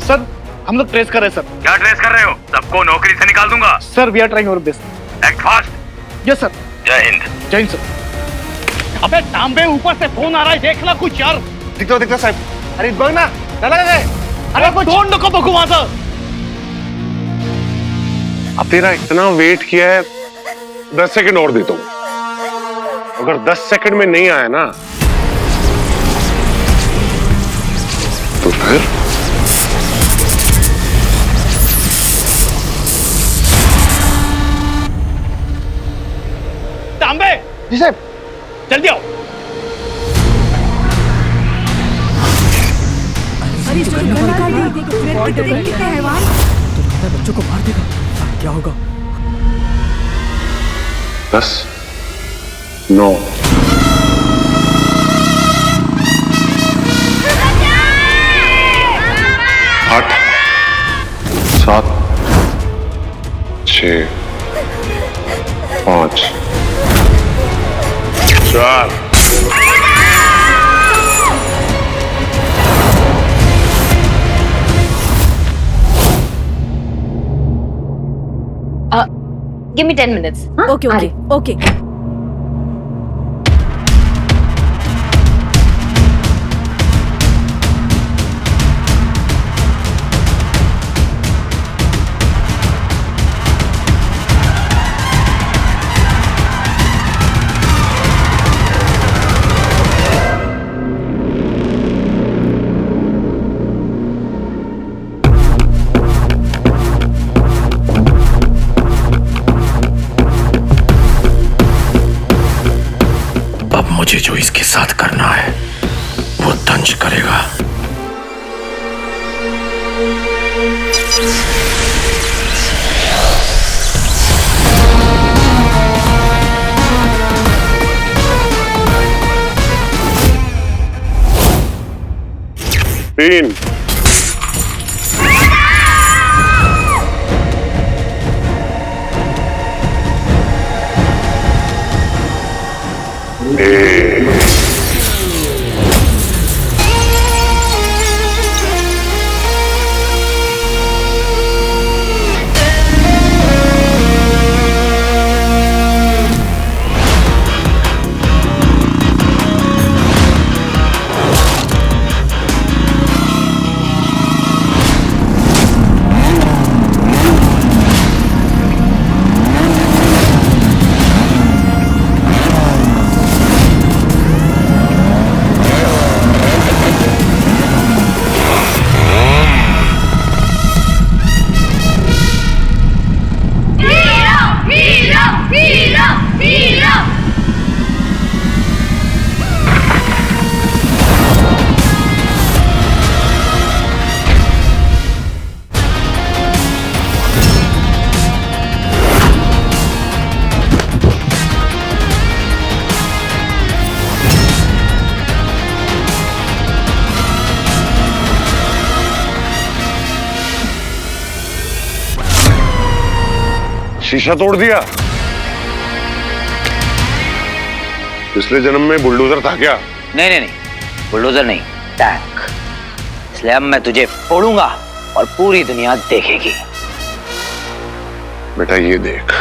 Speaker 10: सर हम लोग ट्रेस कर रहे हैं सर।
Speaker 6: क्या ट्रेस कर रहे हो? सबको नौकरी से निकाल दूंगा।
Speaker 10: Sir we are trying our best.
Speaker 6: Act fast.
Speaker 10: Yes sir.
Speaker 6: जय हिंद।
Speaker 10: जय हिंद सर। अबे तांबे, ऊपर से फोन आ रहा है, देख ला कुछ यार।
Speaker 6: दिखता साहब। अरे बग ना, लगा गए।
Speaker 10: अरे कुछ ढूंढ को बकू वहां से।
Speaker 6: अब तेरा इतना वेट किया है, 10 सेकंड और देता हूँ। अगर 10 सेकंड में नहीं आया ना तो फिर
Speaker 10: तांबे जी साहब, जल्दी आओ।
Speaker 11: बच्चों को मार देगा, क्या होगा?
Speaker 6: 10, 9, 8, 7, 6, 5, 4।
Speaker 1: Give me 10 minutes.
Speaker 11: Okay okay okay.
Speaker 3: मुझे जो इसके साथ करना है वो तंज करेगा।
Speaker 6: तीन, शीशा तोड़ दिया। पिछले जन्म में बुलडोजर था क्या?
Speaker 4: नहीं नहीं नहीं, बुलडोजर नहीं, टैंक। इसलिए अब मैं तुझे फोड़ूंगा और पूरी दुनिया देखेगी।
Speaker 6: बेटा ये देख,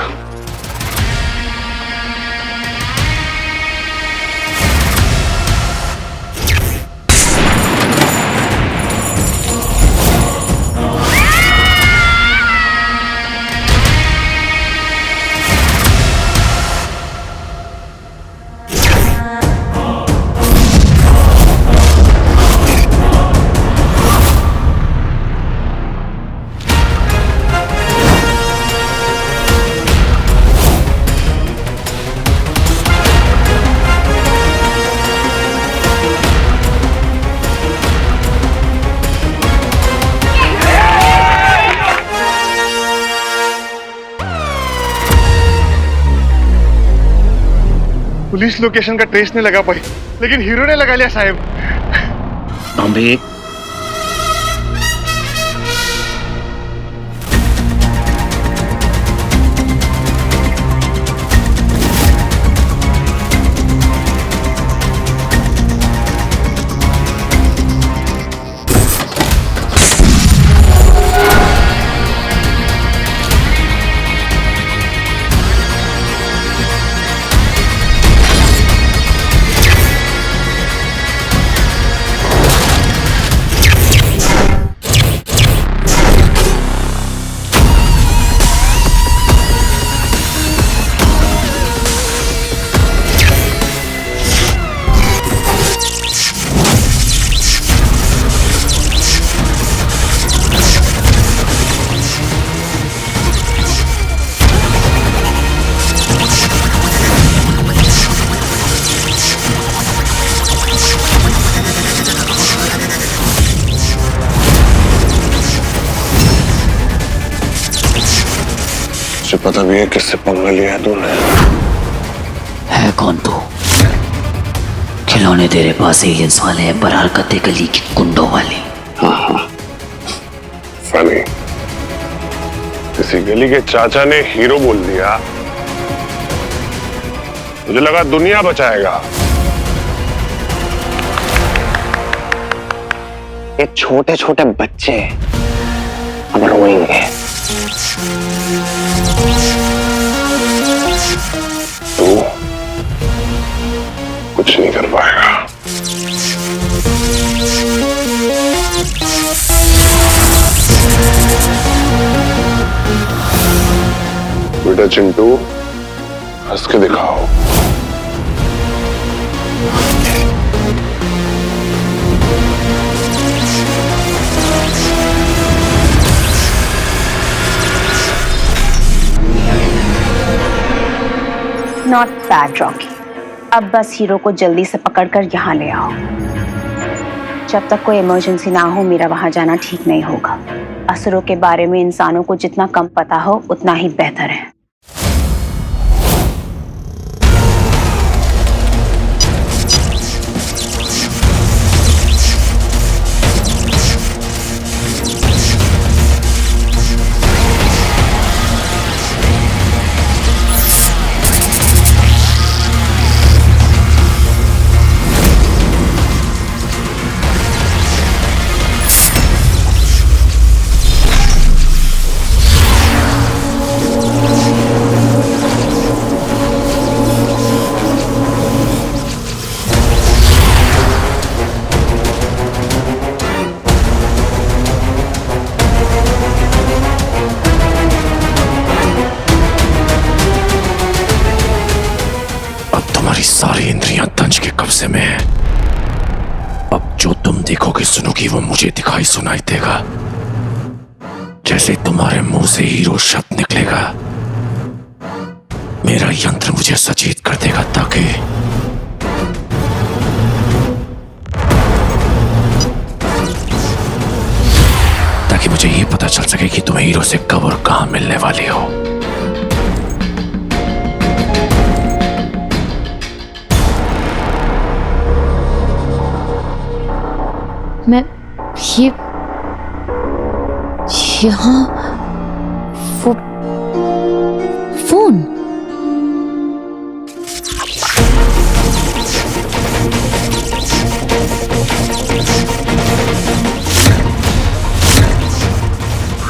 Speaker 6: पुलिस लोकेशन का ट्रेस नहीं लगा पाई, लेकिन हीरो ने लगा लिया साहब।
Speaker 3: तांबे,
Speaker 6: मुझे पता भी है किससे पंगा लिया है तूने।
Speaker 8: है कौन तू? खिलौने तेरे पास एलियंस वाले हैं, पर हरकतें गली की गुंडों वाली।
Speaker 6: हाँ, फनी। किसी गली के चाचा ने हीरो बोल दिया, मुझे लगा दुनिया बचाएगा।
Speaker 4: ये छोटे छोटे बच्चे अब रोएंगे।
Speaker 6: तू कुछ नहीं कर पाएगा। बेटा चिंटू, हंस के दिखाओ।
Speaker 7: Not bad, Rocky. अब बस हीरो को जल्दी से पकड़कर यहाँ ले आओ। जब तक कोई इमरजेंसी ना हो मेरा वहां जाना ठीक नहीं होगा। असुरों के बारे में इंसानों को जितना कम पता हो उतना ही बेहतर है।
Speaker 3: सारी इंद्रियां तंज के कब्जे में है। अब जो तुम देखोगे सुनोगे वो मुझे दिखाई सुनाई देगा। जैसे तुम्हारे मुंह से हीरो शब्द निकलेगा मेरा यंत्र मुझे सचेत कर देगा ताकि मुझे ये पता चल सके कि तुम्हें हीरो से कब और कहां मिलने वाली हो।
Speaker 5: मैं ये यहाँ फोन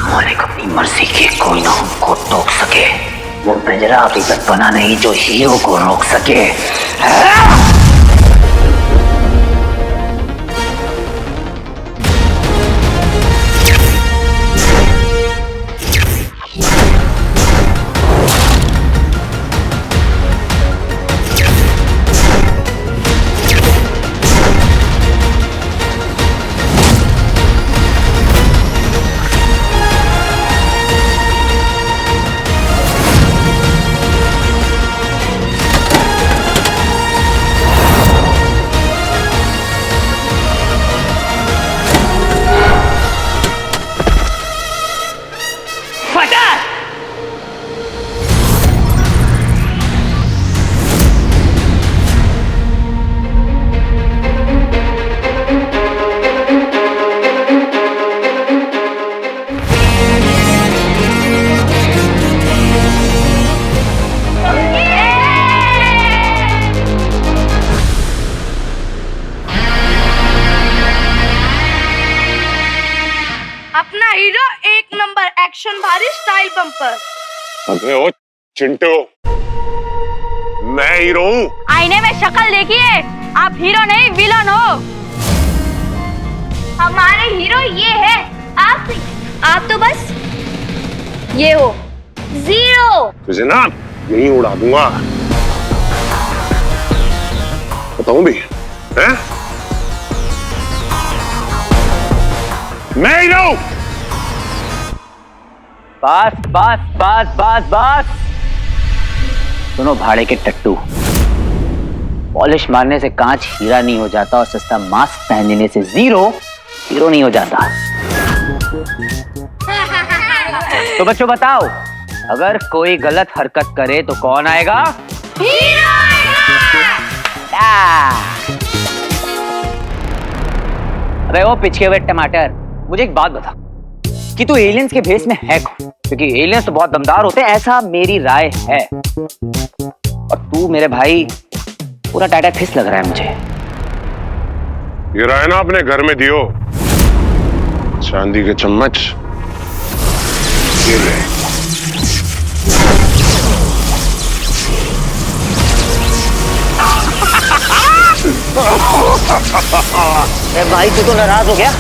Speaker 4: मालिक अपनी मर्जी के कोई ना हमको टोक सके। वो पिंजरा अभी तक बना नहीं जो हीरो को रोक सके।
Speaker 12: अपना हीरो एक नंबर एक्शन भारी स्टाइल बम्पर।
Speaker 6: अबे ओ चिंटू, मैं हीरो हूँ।
Speaker 12: आईने में शक्ल देखिए, आप हीरो नहीं विलन हो। हमारे हीरो ये है, आप तो बस ये हो जीरो।
Speaker 6: तुझे ना यही उड़ा दूंगा, बताऊं भी है? मैं हीरो।
Speaker 4: बस बस बस बस बस। सुनो भाड़े के टट्टू, पॉलिश मारने से कांच हीरा नहीं हो जाता और सस्ता मास्क पहनने से जीरो हीरो नहीं हो जाता। तो बच्चों बताओ, अगर कोई गलत हरकत करे तो कौन आएगा?
Speaker 12: हीरो आएगा।
Speaker 4: अबे वो पिछके हुए टमाटर, मुझे एक बात बता कि तू एलियंस के भेस में है कौन? क्योंकि एलियंस तो बहुत दमदार होते हैं, ऐसा मेरी राय है। और तू मेरे भाई पूरा टाटा फिस लग रहा है मुझे।
Speaker 6: ये रहा है ना अपने घर में दियो, चांदी के चम्मच, ये ले।
Speaker 4: भाई तू तो नाराज हो गया?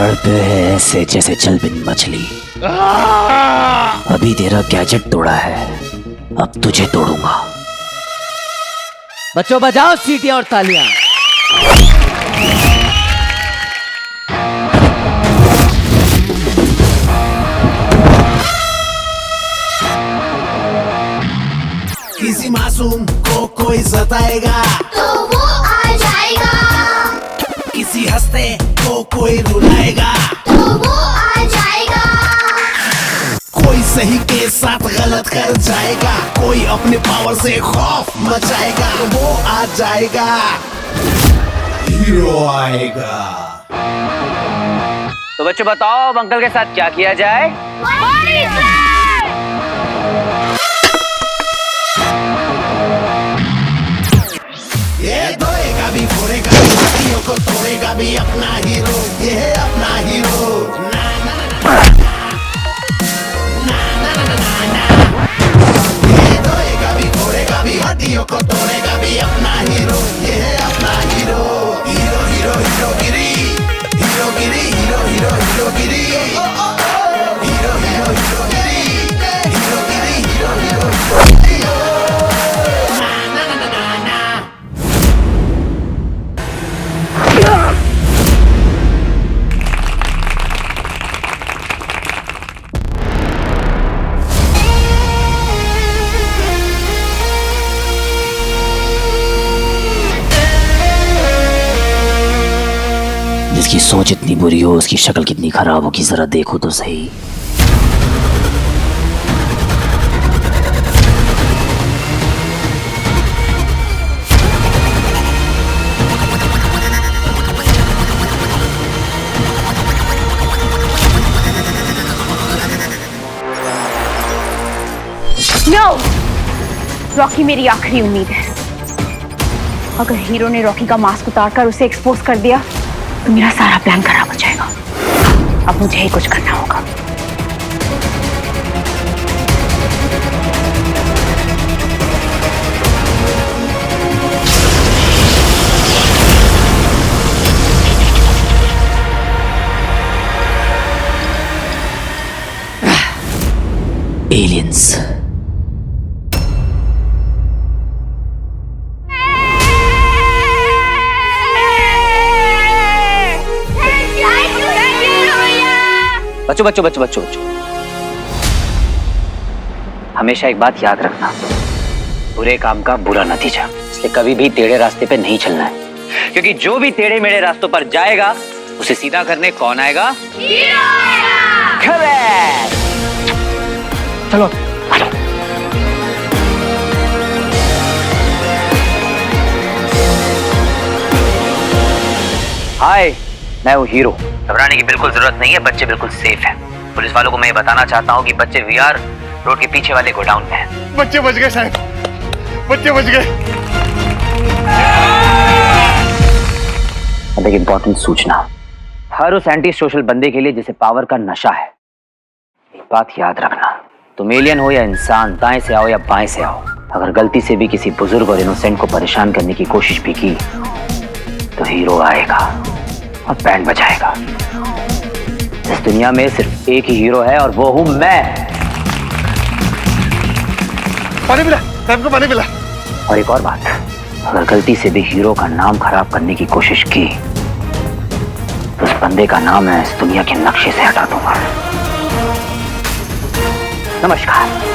Speaker 8: तड़पे है ऐसे जैसे चलबिन मछली। अभी तेरा गैजेट तोड़ा है, अब तुझे तोड़ूंगा।
Speaker 9: बच्चों बजाओ सीटियां और तालियां।
Speaker 13: किसी मासूम को कोई सताएगा
Speaker 12: तो वो आ जाएगा।
Speaker 13: किसी हंसते को कोई रुलाएगा
Speaker 12: तो वो आ जाएगा।
Speaker 13: कोई सही के साथ गलत कर जाएगा, कोई अपने पावर से खौफ मचाएगा, तो वो आ जाएगा, हीरो आएगा।
Speaker 4: तो बच्चों बताओ अब अंकल के साथ क्या किया जाए?
Speaker 13: ये धोएगा भी फोड़ेगा भी, हड्डियों को तोड़ेगा भी, अपना हीरो, ये है अपना हीरो। ना ना ना ना ना ना ना, ये धोएगा भी फोड़ेगा भी, हड्डियों को तोड़ेगा भी, अपना हीरो, ये है अपना हीरो। हीरो हीरो हीरो गिरी, हीरो गिरी, हीरो हीरो हीरो गिरी, हीरो हीरो हीरो गिरी, हीरो गिरी, हीरो हीरो हीरो गिरी।
Speaker 8: जिसकी सोच इतनी बुरी हो उसकी शक्ल कितनी खराब होगी जरा देखो तो सही।
Speaker 7: नो, रॉकी मेरी आखिरी उम्मीद है। अगर हीरो ने रॉकी का मास्क उतारकर उसे एक्सपोज कर दिया तो मेरा सारा प्लान खराब हो जाएगा। अब मुझे ही कुछ करना होगा।
Speaker 8: एलियंस।
Speaker 4: बच्चों बच्चों बच्चों बच्चों बच्चों, हमेशा एक बात याद रखना, बुरे काम का बुरा नतीजा। इसलिए कभी भी टेढ़े रास्ते पे नहीं चलना है, क्योंकि जो भी टेढ़े मेढ़े रास्तों पर जाएगा उसे सीधा करने कौन आएगा? हीरो आएगा। करेक्ट। चलो हाय, मैं हूँ हीरो। घबराने की बिल्कुल जरूरत नहीं है, बच्चे बिल्कुल सेफ हैं। पुलिस वालों को मैं ये बताना चाहता हूँ कि बच्चे वीआर रोड के पीछे वाले गोडाउन में हैं।
Speaker 6: बच्चे बच गए साहब, बच्चे बच गए।
Speaker 4: अब एक इंपॉर्टेंट सूचना, हर उस एंटी सोशल बंदे के लिए जिसे पावर का नशा है, एक बात याद रखना, तुम एलियन हो या इंसान, दाएं से आओ या बाएं से आओ, अगर गलती से भी किसी बुजुर्ग और इनोसेंट को परेशान करने की कोशिश भी की तो हीरो आएगा और बैंड बजाएगा। इस दुनिया में सिर्फ एक ही हीरो है और वो हूं मैं।
Speaker 6: पानी पिला, साहब को पानी पिला।
Speaker 4: और एक और बात, अगर गलती से भी हीरो का नाम खराब करने की कोशिश की तो उस बंदे का नाम मैं इस दुनिया के नक्शे से हटा दूंगा। नमस्कार।